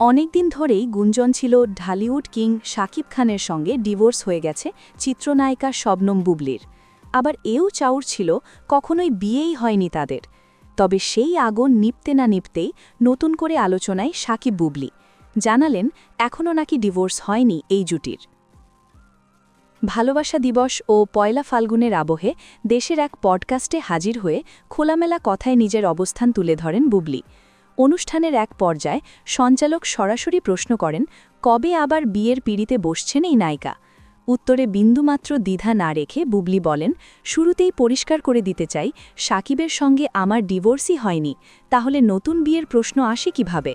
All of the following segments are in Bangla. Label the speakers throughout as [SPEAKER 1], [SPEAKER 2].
[SPEAKER 1] অনেকদিন ধরেই গুঞ্জন ছিল ঢালিউড কিং শাকিব খানের সঙ্গে ডিভোর্স হয়ে গেছে চিত্রনায়িকা শবনম বুবলির। আবার এও চাউর ছিল কখনোই বিয়েই হয়নি তাদের। তবে সেই আগুন নিপতে না নিপতেই নতুন করে আলোচনায় শাকিব বুবলি জানালেন এখনও নাকি ডিভোর্স হয়নি এই জুটির। ভালোবাসা দিবস ও পয়লা ফাল্গুনের আবহে দেশের এক পডকাস্টে হাজির হয়ে খোলামেলা কথায় নিজের অবস্থান তুলে ধরেন বুবলি। অনুষ্ঠানের এক পর্যায়ে সঞ্চালক সরাসরি প্রশ্ন করেন কবে আবার বিয়ের পিঁড়িতে বসছেন এই নায়িকা। উত্তরে বিন্দুমাত্র দ্বিধা না রেখে বুবলি বলেন, শুরুতেই পরিষ্কার করে দিতে চাই, শাকিবের সঙ্গে আমার ডিভোর্সই হয়নি, তাহলে নতুন বিয়ের প্রশ্ন আসে কিভাবে।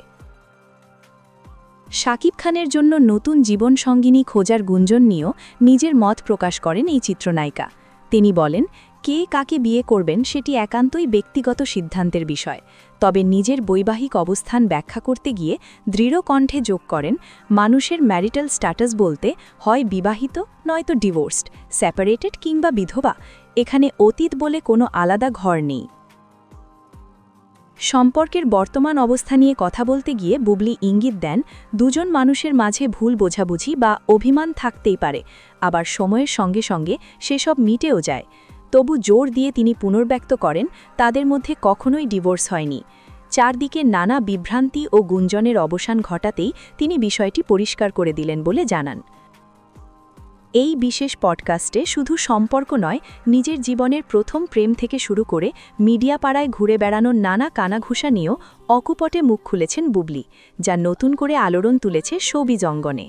[SPEAKER 1] শাকিব খানের জন্য নতুন জীবনসঙ্গিনী খোঁজার গুঞ্জন নিয়েও নিজের মত প্রকাশ করেন এই চিত্রনায়িকা। তিনি বলেন, কে কাকে বিয়ে করবেন সেটি একান্তই ব্যক্তিগত সিদ্ধান্তের বিষয়। তবে নিজের বৈবাহিক অবস্থান ব্যাখ্যা করতে গিয়ে দৃঢ় কণ্ঠে যোগ করেন, মানুষের ম্যারিটাল স্ট্যাটাস বলতে হয় বিবাহিত নয়তো ডিভোর্সড, সেপারেটেড কিংবা বিধবা। এখানে অতীত বলে কোনো আলাদা ঘর নেই। সম্পর্কের বর্তমান অবস্থা নিয়ে কথা বলতে গিয়ে বুবলি ইঙ্গিত দেন, দুজন মানুষের মাঝে ভুল বোঝাবুঝি বা অভিমান থাকতেই পারে, আবার সময়ের সঙ্গে সঙ্গে সেসব মিটেও যায়। তবু জোর দিয়ে তিনি পুনর্ব্যক্ত করেন, তাদের মধ্যে কখনোই ডিভোর্স হয়নি। চারদিকে নানা বিভ্রান্তি ও গুঞ্জনের অবসান ঘটাতেই তিনি বিষয়টি পরিষ্কার করে দিলেন বলে জানান। এই বিশেষ পডকাস্টে শুধু সম্পর্ক নয়, নিজের জীবনের প্রথম প্রেম থেকে শুরু করে মিডিয়া পাড়ায় ঘুরে বেড়ানোর নানা কানাঘুষা নিয়েও অকুপটে মুখ খুলেছেন বুবলি, যা নতুন করে আলোড়ন তুলেছে শোবিজ অঙ্গনে।